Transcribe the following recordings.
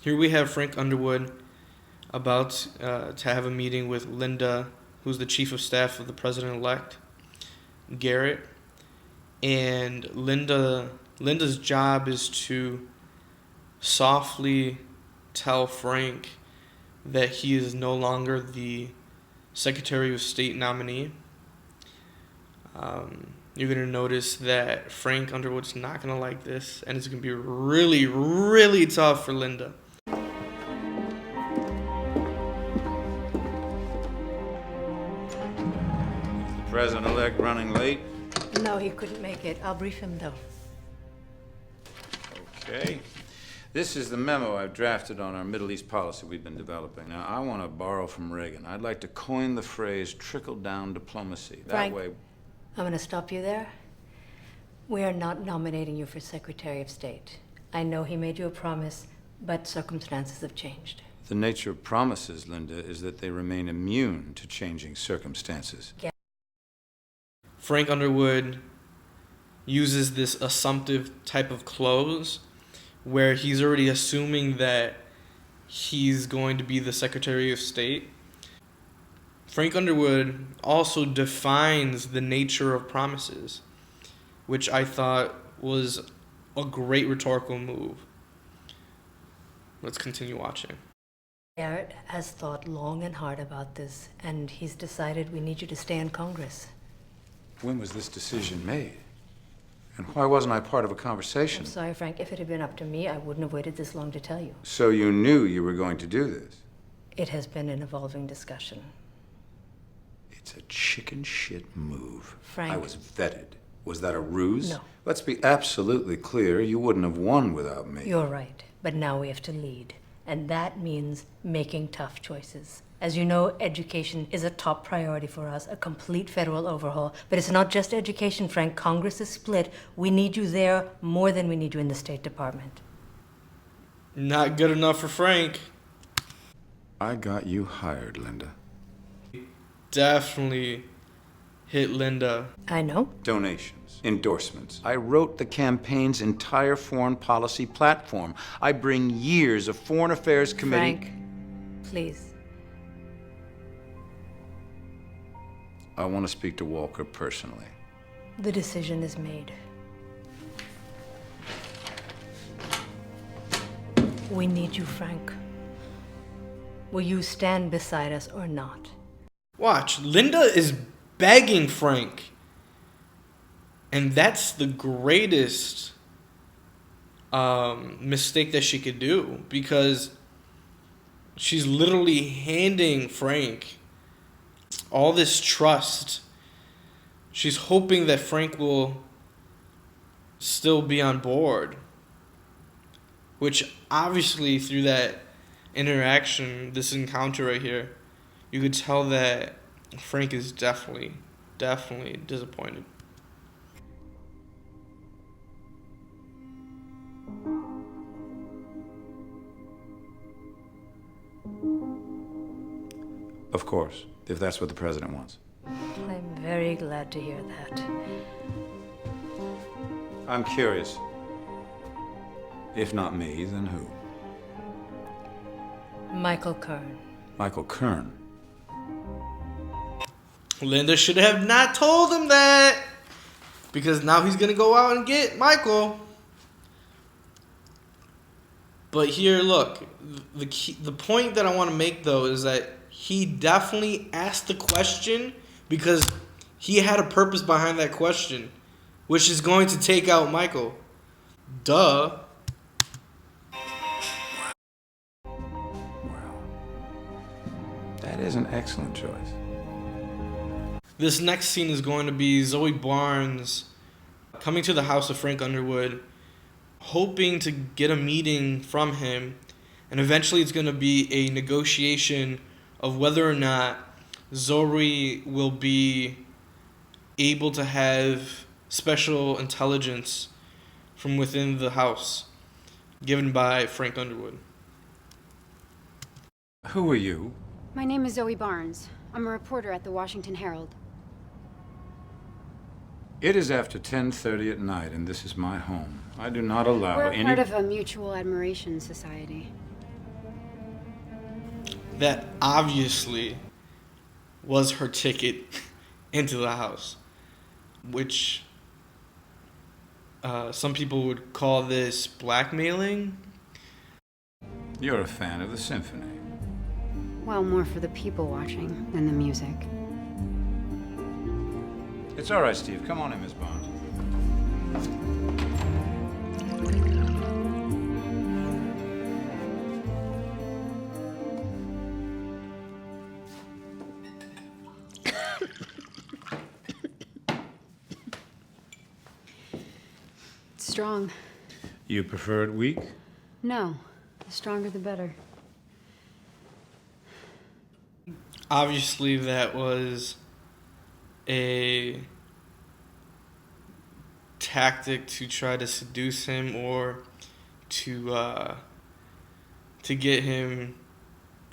Here we have Frank Underwood about to have a meeting with Linda, who's the chief of staff of the president-elect, Garrett. And Linda's job is to softly tell Frank that he is no longer the Secretary of State nominee. You're going to notice that Frank Underwood's not going to like this, and it's going to be really, really tough for Linda. The president-elect running late? No, he couldn't make it. I'll brief him, though. Okay. This is the memo I've drafted on our Middle East policy we've been developing. Now, I want to borrow from Reagan. I'd like to coin the phrase trickle-down diplomacy. Frank, That way... I'm going to stop you there. We are not nominating you for Secretary of State. I know he made you a promise, but circumstances have changed. The nature of promises, Linda, is that they remain immune to changing circumstances. Yeah. Frank Underwood uses this assumptive type of close where he's already assuming that he's going to be the Secretary of State. Frank Underwood also defines the nature of promises, which I thought was a great rhetorical move. Let's continue watching. Garrett has thought long and hard about this, and he's decided we need you to stay in Congress. When was this decision made? And why wasn't I part of a conversation? I'm sorry, Frank. If it had been up to me, I wouldn't have waited this long to tell you. So you knew you were going to do this? It has been an evolving discussion. It's a chicken shit move. Frank. I was vetted. Was that a ruse? No. Let's be absolutely clear. You wouldn't have won without me. You're right, but now we have to lead. And that means making tough choices. As you know, education is a top priority for us, a complete federal overhaul. But it's not just education, Frank. Congress is split. We need you there more than we need you in the State Department. Not good enough for Frank. I got you hired, Linda. Definitely hit Linda. I know. Donations, endorsements. I wrote the campaign's entire foreign policy platform. I bring years of Foreign Affairs Committee... Frank, please. I want to speak to Walker personally. The decision is made. We need you, Frank. Will you stand beside us or not? Watch, Linda is begging Frank. And that's the greatest mistake that she could do, because she's literally handing Frank all this trust. She's hoping that Frank will still be on board, which obviously through that interaction, this encounter right here, you could tell that Frank is definitely disappointed. Of course, if that's what the president wants. I'm very glad to hear that. I'm curious. If not me, then who? Michael Kern. Michael Kern. Linda should have not told him that, because now he's going to go out and get Michael. But here, look, the point that I want to make, though, is that he definitely asked the question because he had a purpose behind that question, which is going to take out Michael. Duh. Well, that is an excellent choice. This next scene is going to be Zoe Barnes coming to the house of Frank Underwood, hoping to get a meeting from him, and eventually it's going to be a negotiation of whether or not Zoe will be able to have special intelligence from within the house given by Frank Underwood. Who are you? My name is Zoe Barnes. I'm a reporter at the Washington Herald. It is after 10:30 at night, and this is my home. I do not allow We're any... part of a mutual admiration society. that obviously was her ticket into the house, which some people would call this blackmailing. You're a fan of the symphony. Well, more for the people watching than the music. It's all right, Steve. Come on in, Miss Barnes. It's strong. You prefer it weak? No, the stronger the better. Obviously, that was a tactic to try to seduce him or to get him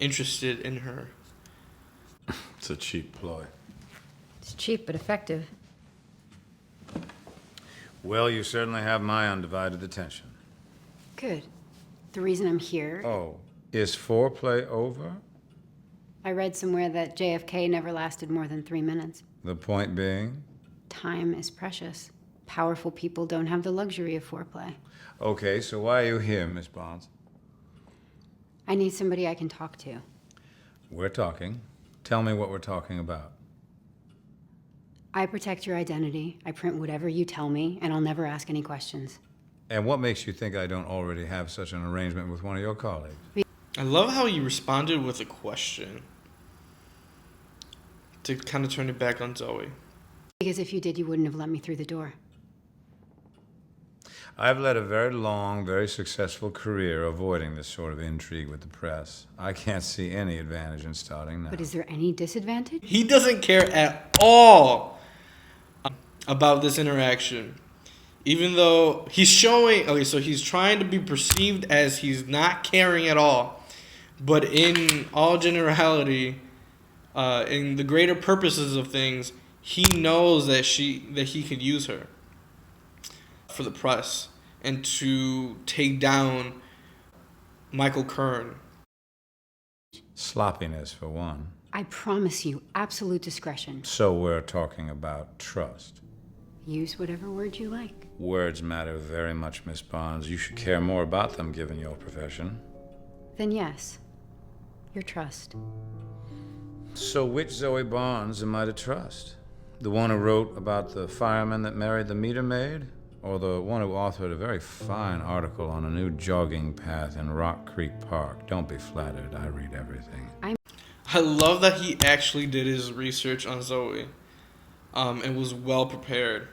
interested in her. It's a cheap ploy. It's cheap but effective. Well, you certainly have my undivided attention. Good. The reason I'm here, Oh, is foreplay over? I read somewhere that JFK never lasted more than 3 minutes. The point being? Time is precious. Powerful people don't have the luxury of foreplay. Okay, so why are you here, Miss Barnes? I need somebody I can talk to. We're talking. Tell me what we're talking about. I protect your identity. I print whatever you tell me, and I'll never ask any questions. And what makes you think I don't already have such an arrangement with one of your colleagues? I love how you responded with a question to kind of turn it back on Zoe. Because if you did, you wouldn't have let me through the door. I've led a very long, very successful career avoiding this sort of intrigue with the press. I can't see any advantage in starting now. But is there any disadvantage? He doesn't care at all about this interaction. Even though he's showing, okay, so he's trying to be perceived as he's not caring at all. But in all generality, in the greater purposes of things, he knows that he could use her for the press and to take down Michael Kern. Sloppiness, for one. I promise you absolute discretion. So we're talking about trust. Use whatever word you like. Words matter very much, Miss Barnes. You should care more about them given your profession. Then yes, your trust. So which Zoe Barnes am I to trust? The one who wrote about the fireman that married the meter maid? Or the one who authored a very fine article on a new jogging path in Rock Creek Park? Don't be flattered, I read everything. I love that he actually did his research on Zoe and was well prepared.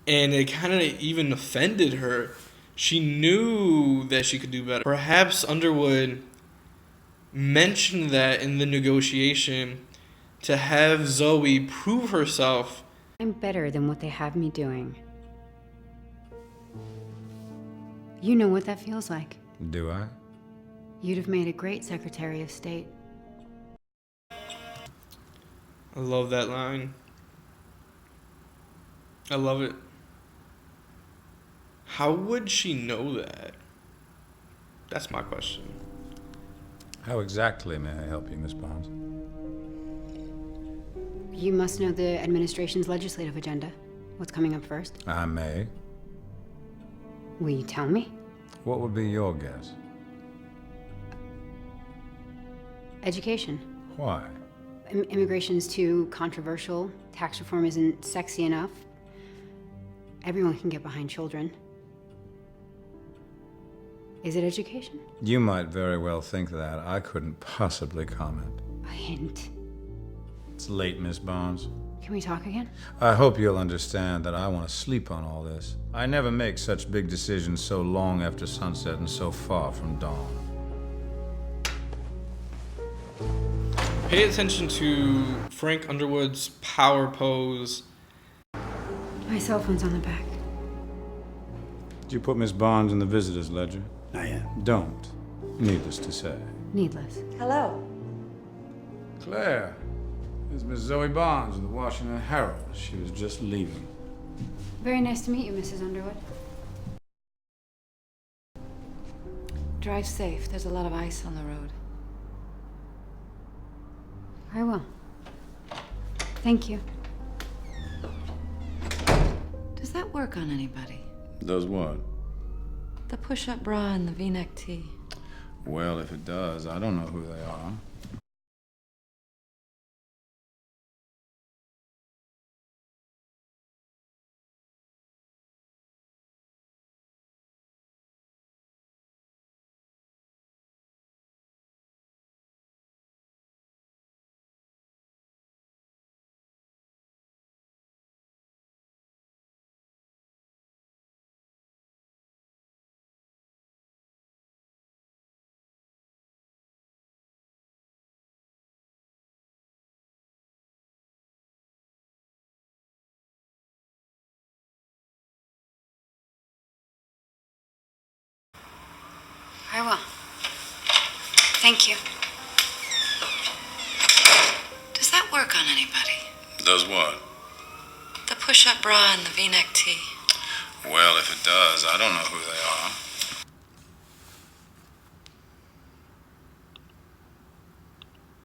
And it kind of even offended her. She knew that she could do better. Perhaps Underwood mentioned that in the negotiation to have Zoe prove herself. I'm better than what they have me doing. You know what that feels like. Do I? You'd have made a great Secretary of State. I love that line. I love it. How would she know that? That's my question. How exactly may I help you, Miss Barnes? You must know the administration's legislative agenda. What's coming up first? I may. Will you tell me? What would be your guess? Education. Why? Immigration is too controversial. Tax reform isn't sexy enough. Everyone can get behind children. Is it education? You might very well think that. I couldn't possibly comment. A hint. It's late, Miss Barnes. Can we talk again? I hope you'll understand that I want to sleep on all this. I never make such big decisions so long after sunset and so far from dawn. Pay attention to Frank Underwood's power pose. My cell phone's on the back. Did you put Miss Barnes in the visitor's ledger? Not yet. Don't. Needless to say. Needless. Hello. Claire, this is Miss Zoe Barnes of the Washington Herald. She was just leaving. Very nice to meet you, Mrs. Underwood. Drive safe. There's a lot of ice on the road. I will. Thank you. Does that work on anybody? Does what? The push-up bra and the V-neck tee. Well, if it does, I don't know who they are. I will. Thank you. Does that work on anybody? Does what? The push-up bra and the V-neck tee. Well, if it does, I don't know who they are.